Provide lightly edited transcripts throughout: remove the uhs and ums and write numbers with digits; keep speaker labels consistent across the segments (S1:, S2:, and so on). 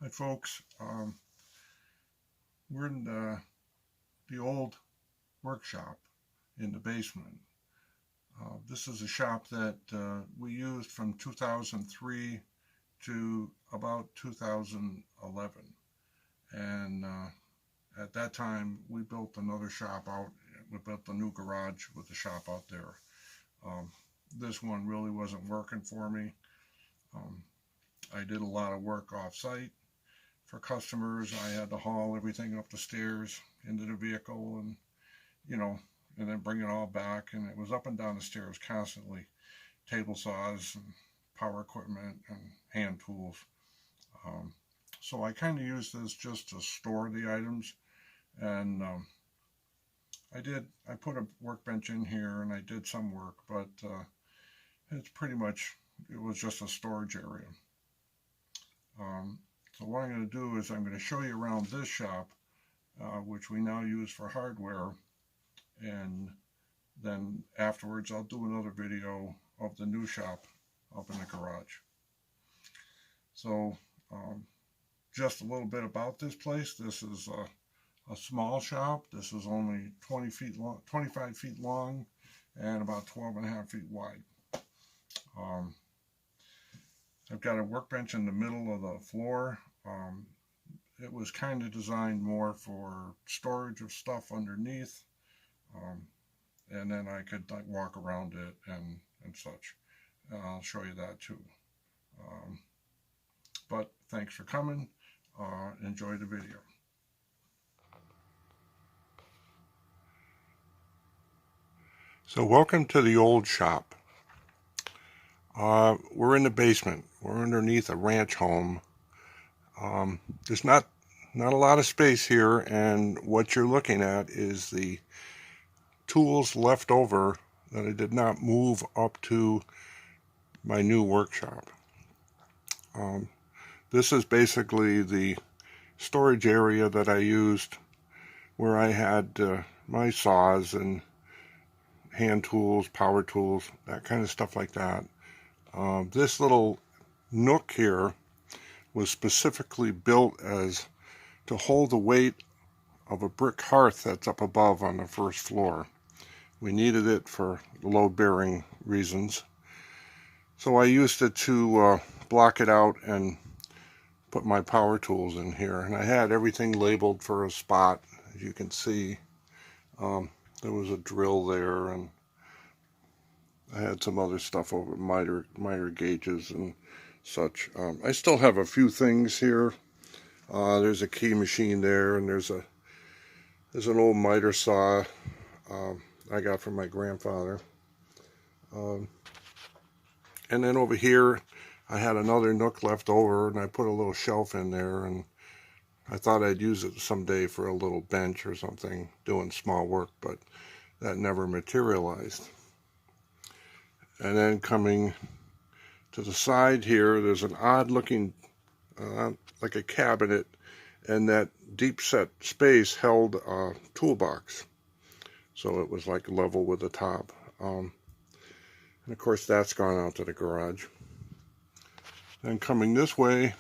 S1: Hi folks, we're in the old workshop in the basement. This is a shop that we used from 2003 to about 2011, and at that time we built another shop out. We built a new garage with the shop out there. This one really wasn't working for me. I did a lot of work off-site for customers. I had to haul everything up the stairs into the vehicle and, and then bring it all back. And it was up and down the stairs constantly, table saws and power equipment and hand tools. So I kind of used this just to store the items. And I put a workbench in here and I did some work, but it was just a storage area. So what I'm going to do is I'm going to show you around this shop, which we now use for hardware, and then afterwards I'll do another video of the new shop up in the garage. So just a little bit about this place. This is a small shop. This is only 25 feet long and about 12.5 feet wide. I've got a workbench in the middle of the floor. It was kind of designed more for storage of stuff underneath, and then I could walk around it and such. I'll show you that too. But thanks for coming. Enjoy the video. So welcome to the old shop. We're in the basement. We're underneath a ranch home. There's not a lot of space here, and what you're looking at is the tools left over that I did not move up to my new workshop. This is basically the storage area that I used where I had my saws and hand tools, power tools, that kind of stuff like that. This little nook here was specifically built as to hold the weight of a brick hearth that's up above on the first floor. We needed it for load-bearing reasons. So I used it to block it out and put my power tools in here. And I had everything labeled for a spot, as you can see. There was a drill there, and I had some other stuff over miter gauges and such. I still have a few things here. There's a key machine there, and there's an old miter saw I got from my grandfather. And then over here I had another nook left over, and I put a little shelf in there, and I thought I'd use it someday for a little bench or something, doing small work, but that never materialized. And then coming to the side here, there's an odd looking, like a cabinet, and that deep set space held a toolbox. So it was like level with the top. And of course that's gone out to the garage. Then coming this way,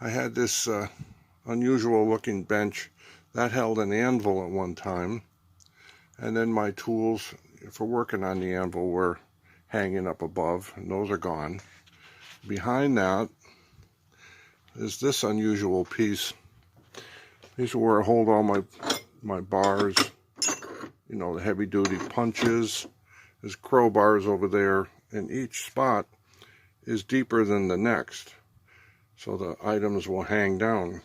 S1: I had this unusual looking bench that held an anvil at one time. And then my tools for working on the anvil were hanging up above, and those are gone. Behind that is this unusual piece. These are where I hold all my bars, the heavy duty punches. There's crowbars over there, and each spot is deeper than the next, so the items will hang down.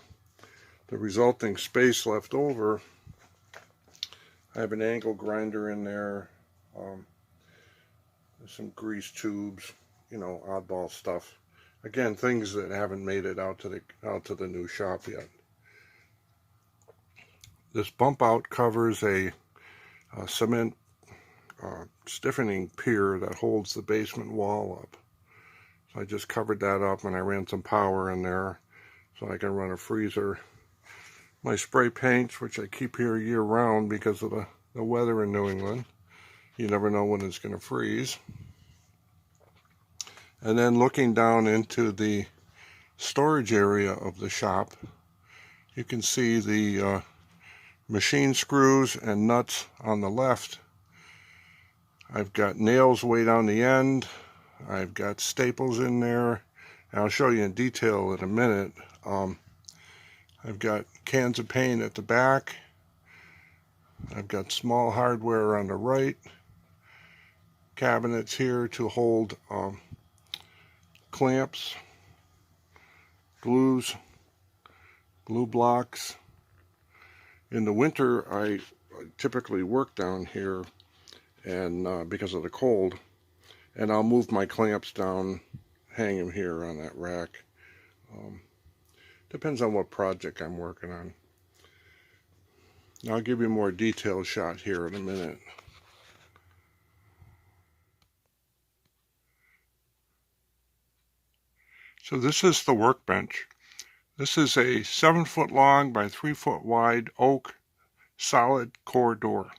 S1: The resulting space left over, I have an angle grinder in there, some grease tubes, oddball stuff. Again, things that haven't made it out to the new shop yet. This bump out covers a cement stiffening pier that holds the basement wall up. So I just covered that up, and I ran some power in there so I can run a freezer. My spray paints, which I keep here year round because of the weather in New England. You never know when it's going to freeze. And then looking down into the storage area of the shop. You can see the machine screws and nuts on the left. I've got nails way down the end. I've got staples in there. And I'll show you in detail in a minute. I've got cans of paint at the back. I've got small hardware on the right. Cabinets here to hold clamps, glues, glue blocks. In the winter, I typically work down here, and because of the cold, and I'll move my clamps down, hang them here on that rack. Depends on what project I'm working on. I'll give you a more detailed shot here in a minute. So this is the workbench. This is a 7-foot long by 3-foot wide oak solid core door.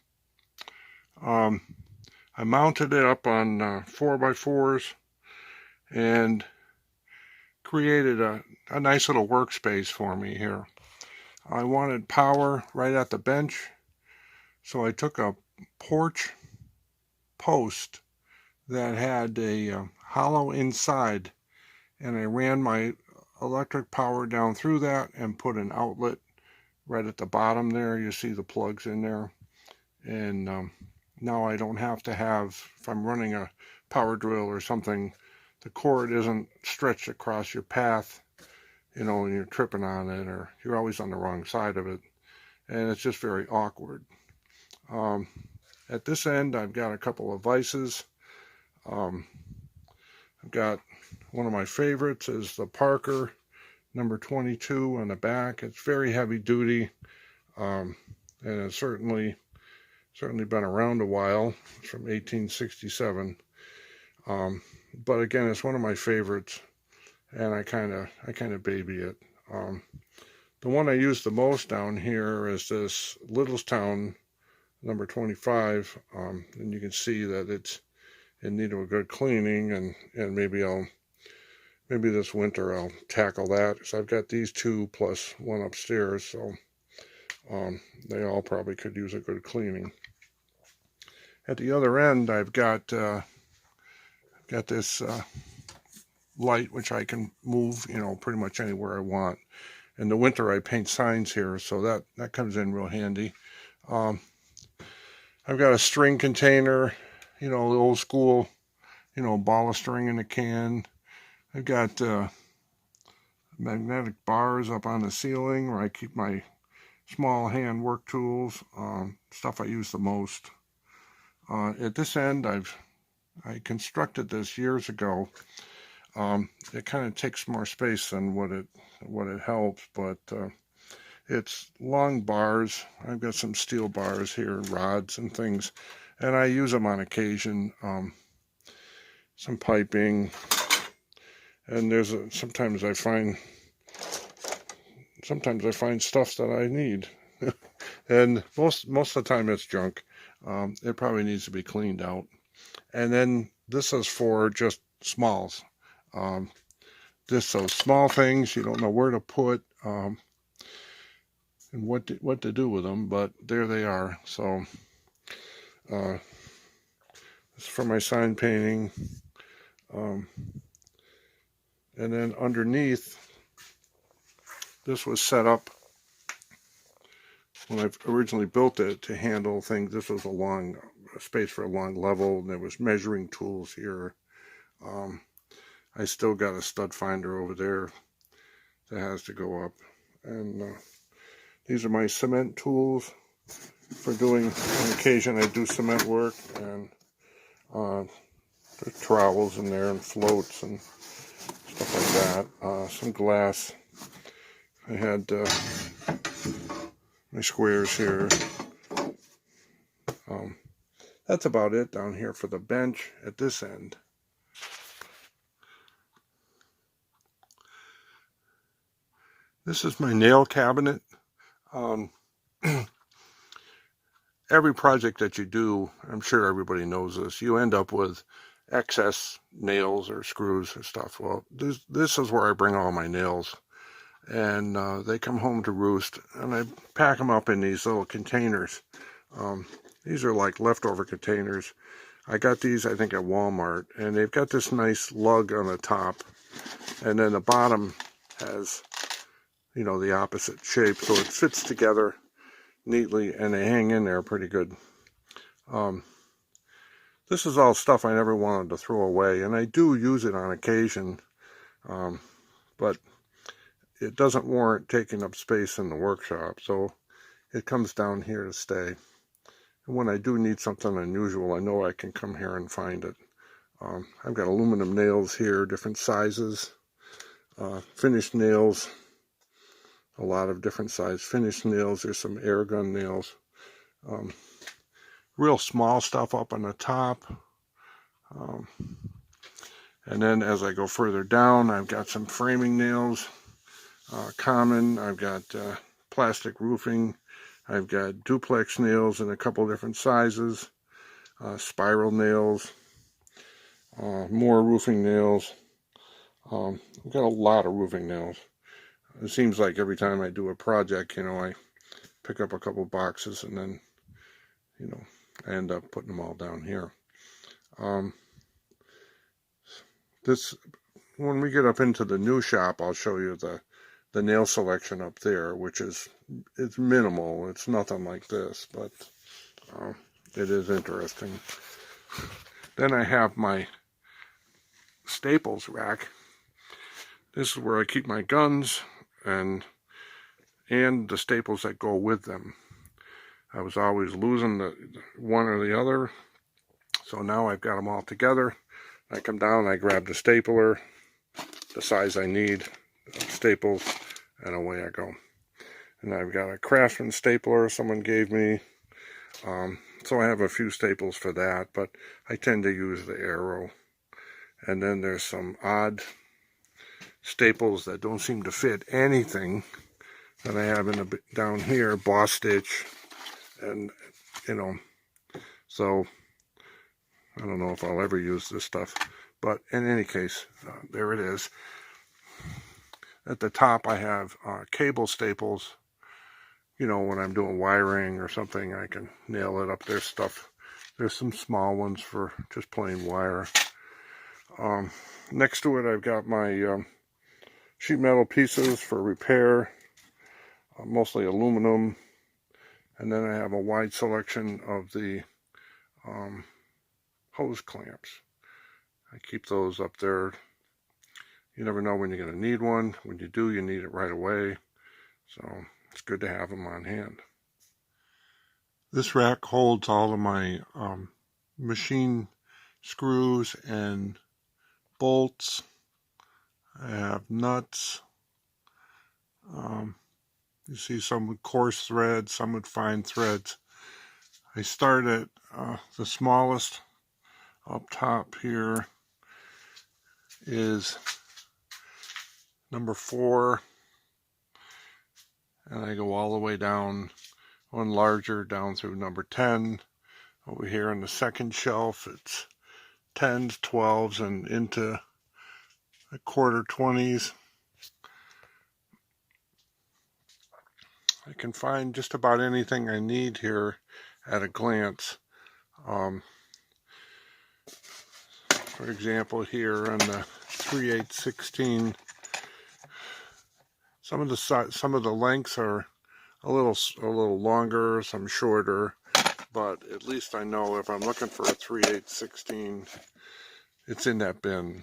S1: I mounted it up on 4x4s and created a nice little workspace for me here. I wanted power right at the bench, so I took a porch post that had a hollow inside, and I ran my electric power down through that and put an outlet right at the bottom there. You see the plugs in there, and now I don't have to have, if I'm running a power drill or something, the cord isn't stretched across your path, you know, when you're tripping on it, or you're always on the wrong side of it, and it's just very awkward. At this end, I've got a couple of vices. I've got one of my favorites is the Parker number 22 on the back. It's very heavy duty, and it's certainly been around a while. It's from 1867, but again, it's one of my favorites, and I kind of baby it. The one I use the most down here is this Littlestown number 25, and you can see that it's in need of a good cleaning, and maybe this winter I'll tackle that, because I've got these two plus one upstairs, so they all probably could use a good cleaning. At the other end, I've got this light, which I can move, you know, pretty much anywhere I want. In the winter, I paint signs here, so that comes in real handy. I've got a string container, you know, the old school, you know, ball of string in a can. I've got magnetic bars up on the ceiling where I keep my small hand work tools, stuff I use the most. At this end, I constructed this years ago. It kind of takes more space than what it helps, but it's long bars. I've got some steel bars here, rods and things, and I use them on occasion. Some piping, and sometimes I find stuff that I need, and most of the time it's junk. It probably needs to be cleaned out. And then this is for just smalls. Just those small things you don't know where to put, and what to do with them, but there they are. So it's for my sign painting. And then underneath, this was set up when I originally built it to handle things. This was a space for a long level, and there was measuring tools here. I still got a stud finder over there that has to go up. And these are my cement tools for doing, on occasion I do cement work, and there's trowels in there and floats and stuff like that. Some glass. I had my squares here. That's about it down here for the bench at this end. This is my nail cabinet. Every project that you do, I'm sure everybody knows this, you end up with excess nails or screws and stuff. Well, this is where I bring all my nails, and they come home to roost, and I pack them up in these little containers. These are like leftover containers. I got these, I think, at Walmart, and they've got this nice lug on the top, and then the bottom has, you know, the opposite shape, so it fits together neatly, and they hang in there pretty good. This is all stuff I never wanted to throw away, and I do use it on occasion, but it doesn't warrant taking up space in the workshop, so it comes down here to stay. And when I do need something unusual, I know I can come here and find it. I've got aluminum nails here, different sizes, finished nails, a lot of different size finished nails. There's some air gun nails, real small stuff up on the top. And then as I go further down, I've got some framing nails, common. I've got plastic roofing. I've got duplex nails in a couple different sizes, spiral nails, more roofing nails. I've got a lot of roofing nails. It seems like every time I do a project, you know, I pick up a couple boxes and then, you know, I end up putting them all down here. When we get up into the new shop, I'll show you the nail selection up there, which is, it's minimal. It's nothing like this, but it is interesting. Then I have my staples rack. This is where I keep my guns and the staples that go with them. I was always losing the one or the other, so now I've got them all together. I come down, I grab the stapler, the size I need, staples, and away I go. And I've got a Craftsman stapler someone gave me, so I have a few staples for that, but I tend to use the Arrow. And then there's some odd staples that don't seem to fit anything that I have down here, Boss Stitch, and, you know, so I don't know if I'll ever use this stuff, but in any case, there it is. At the top I have cable staples. You know, when I'm doing wiring or something, I can nail it up. There's stuff. There's some small ones for just plain wire. Next to it, I've got my sheet metal pieces for repair, mostly aluminum. And then I have a wide selection of the hose clamps. I keep those up there. You never know when you're going to need one. When you do, you need it right away. So it's good to have them on hand. This rack holds all of my machine screws and bolts. I have nuts. You see some with coarse threads, some with fine threads. I start at the smallest up top here is number 4, and I go all the way down, one larger, down through number 10. Over here on the second shelf, it's 10s, 12s, and into a quarter 20s. I can find just about anything I need here at a glance. For example, here on the 3/8/16, some of the lengths are a little longer, some shorter, but at least I know if I'm looking for a 3/8/16, it's in that bin.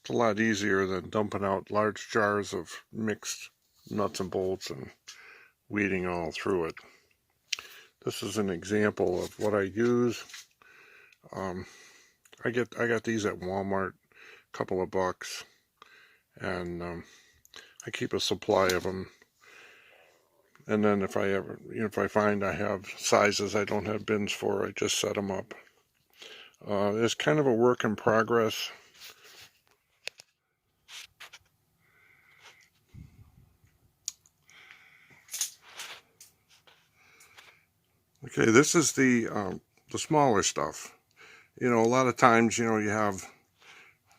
S1: It's a lot easier than dumping out large jars of mixed nuts and bolts and weeding all through it. This is an example of what I use. I got these at Walmart, a couple of bucks, and I keep a supply of them. And then if I find I have sizes I don't have bins for, I just set them up. It's kind of a work in progress. Okay, this is the smaller stuff. You know, a lot of times, you know, you have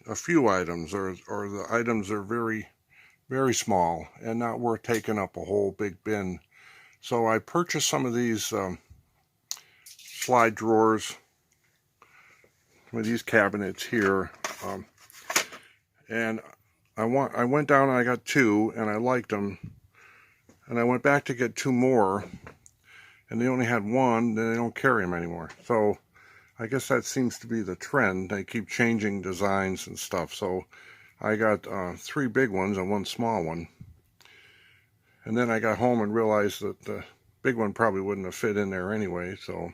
S1: a few items, or the items are very, very small and not worth taking up a whole big bin. So I purchased some of these slide drawers with these cabinets here, and I went down and I got two, and I liked them, and I went back to get two more, and they only had one. Then they don't carry them anymore. So I guess that seems to be the trend. They keep changing designs and stuff. So I got three big ones and one small one. And then I got home and realized that the big one probably wouldn't have fit in there anyway. So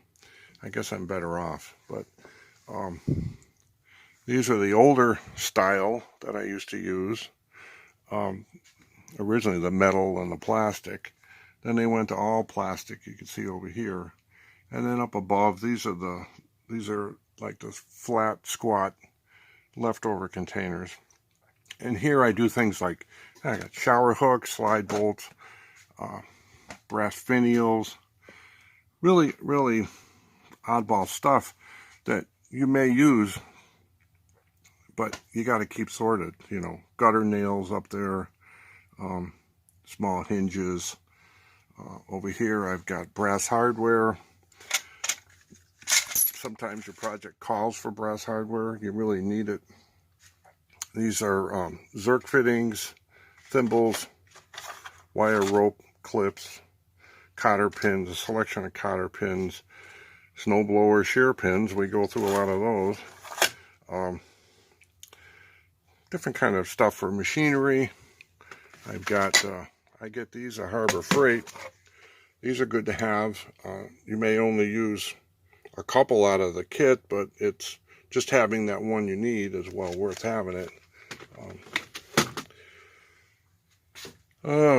S1: I guess I'm better off. But these are the older style that I used to use. Originally the metal and the plastic. Then they went to all plastic, you can see over here. And then up above, these are like the flat, squat, leftover containers. And here I do things like, I got shower hooks, slide bolts, brass finials, really, really oddball stuff that you may use, but you got to keep sorted. You know, gutter nails up there, small hinges. Over here I've got brass hardware. Sometimes your project calls for brass hardware. You really need it. These are Zerk fittings, thimbles, wire rope clips, cotter pins, a selection of cotter pins, snowblower shear pins. We go through a lot of those. Different kind of stuff for machinery. I've got, I get these at Harbor Freight. These are good to have. You may only use a couple out of the kit, but it's just having that one you need is well worth having it.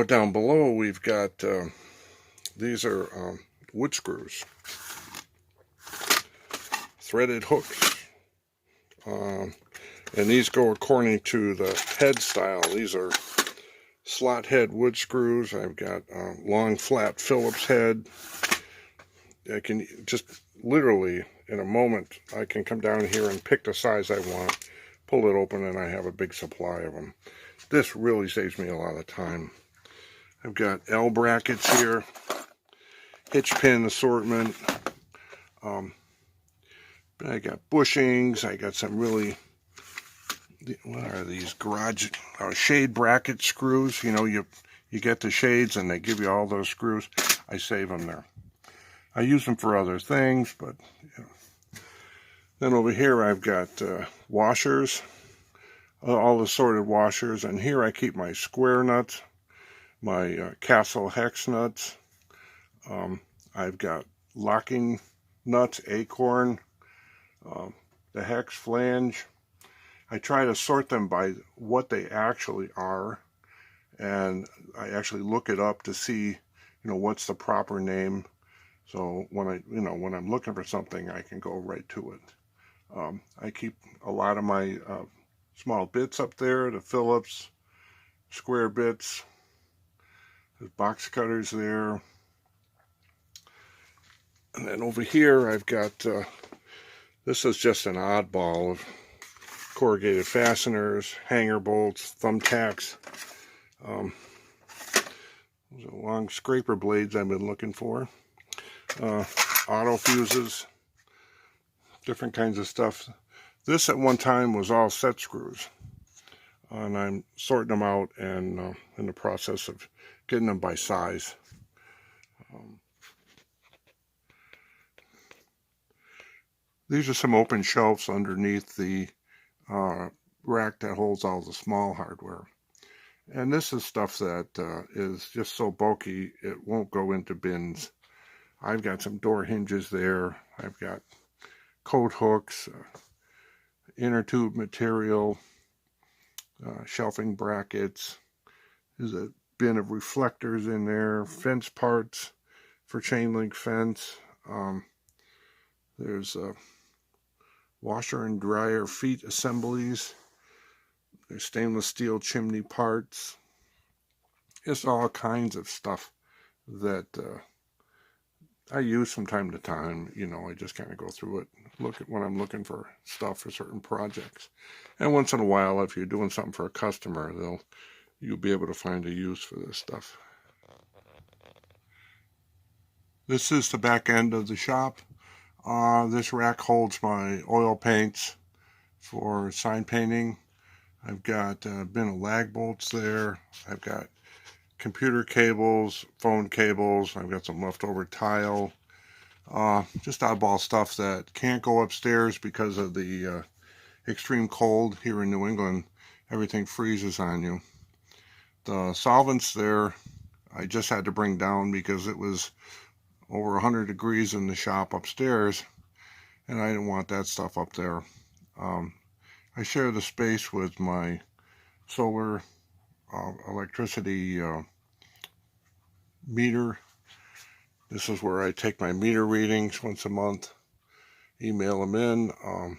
S1: Down below we've got, these are wood screws, threaded hooks, and these go according to the head style. These are slot head wood screws. I've got long flat Phillips head. I can just literally in a moment I can come down here and pick the size I want, pull it open, and I have a big supply of them. This really saves me a lot of time. I've got L brackets here, hitch pin assortment. I got bushings. I got some really, what are these, garage shade bracket screws. You know, you get the shades and they give you all those screws. I save them there. I use them for other things, but you know. Then over here I've got washers, all assorted washers, and here I keep my square nuts, my Castle hex nuts. I've got locking nuts, acorn, the hex flange. I try to sort them by what they actually are, and I actually look it up to see, you know, what's the proper name. So when I'm looking for something, I can go right to it. I keep a lot of my small bits up there, the Phillips, square bits, there's box cutters there. And then over here I've got, this is just an oddball of corrugated fasteners, hanger bolts, thumbtacks. Those are long scraper blades I've been looking for. Auto fuses, different kinds of stuff. This at one time was all set screws, and I'm sorting them out and in the process of getting them by size. These are some open shelves underneath the rack that holds all the small hardware. And this is stuff that is just so bulky it won't go into bins. I've got some door hinges there. I've got coat hooks, inner tube material, shelving brackets. There's a bin of reflectors in there, fence parts for chain link fence. There's washer and dryer feet assemblies. There's stainless steel chimney parts. It's all kinds of stuff that I use from time to time. I just kind of go through it, look at when I'm looking for stuff for certain projects. And once in a while, if you're doing something for a customer, you'll be able to find a use for this stuff. This is the back end of the shop. This rack holds my oil paints for sign painting. I've got a bin of lag bolts there. I've got computer cables, phone cables. I've got some leftover tile. Just oddball stuff that can't go upstairs because of the extreme cold here in New England. Everything freezes on you. The solvents there, I just had to bring down because it was over 100 degrees in the shop upstairs, and I didn't want that stuff up there. I share the space with my solar electricity meter. This is where I take my meter readings once a month, email them in.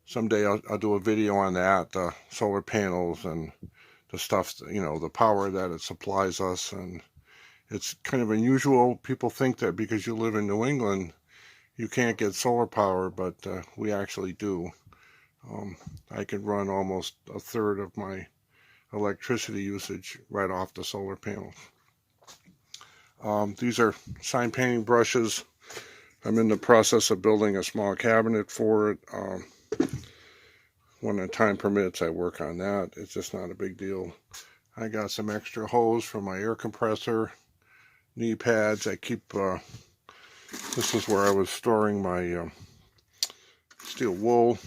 S1: Someday I'll do a video on that, the solar panels and the stuff, the power that it supplies us. And it's kind of unusual. People think that because you live in New England, you can't get solar power, but we actually do. I can run almost a third of my electricity usage right off the solar panels. These are sign painting brushes. I'm in the process of building a small cabinet for it. When the time permits, I work on that. It's just not a big deal. I got some extra hose for my air compressor, knee pads. I keep, this is where I was storing my steel wool.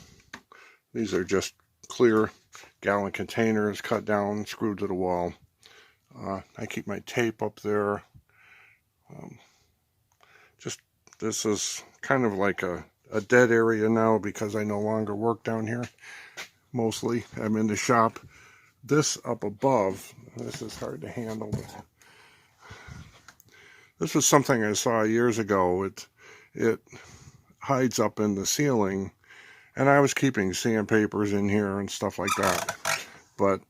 S1: These are just clear gallon containers cut down, screwed to the wall. I keep my tape up there. This is kind of like a dead area now because I no longer work down here. Mostly I'm in the shop. This up above, this is hard to handle, but this was something I saw years ago. It hides up in the ceiling, and I was keeping sandpapers in here and stuff like that, but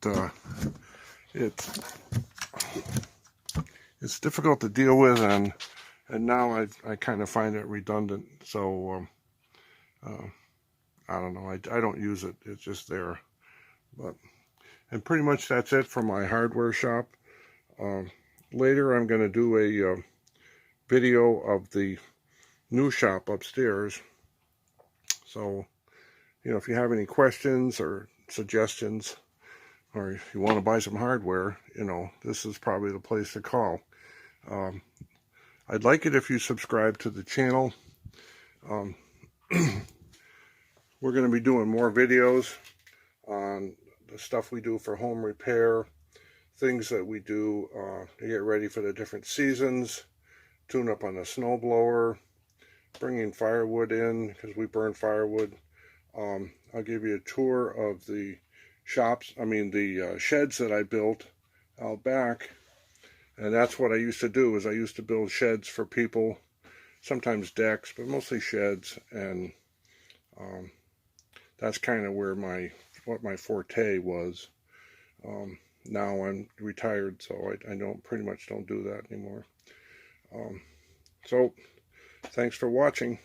S1: it's difficult to deal with, and now I kind of find it redundant. So I don't know. I don't use it. It's just there. And pretty much that's it for my hardware shop. Later I'm going to do a video of the new shop upstairs. So, if you have any questions or suggestions, or if you want to buy some hardware, this is probably the place to call. I'd like it if you subscribe to the channel. We're going to be doing more videos on the stuff we do for home repair, things that we do to get ready for the different seasons, tune up on the snowblower, bringing firewood in because we burn firewood. I'll give you a tour of the sheds that I built out back. And that's what I used to do, is I used to build sheds for people, sometimes decks, but mostly sheds. And that's kind of where what my forte was. Now I'm retired, so I pretty much don't do that anymore. So thanks for watching.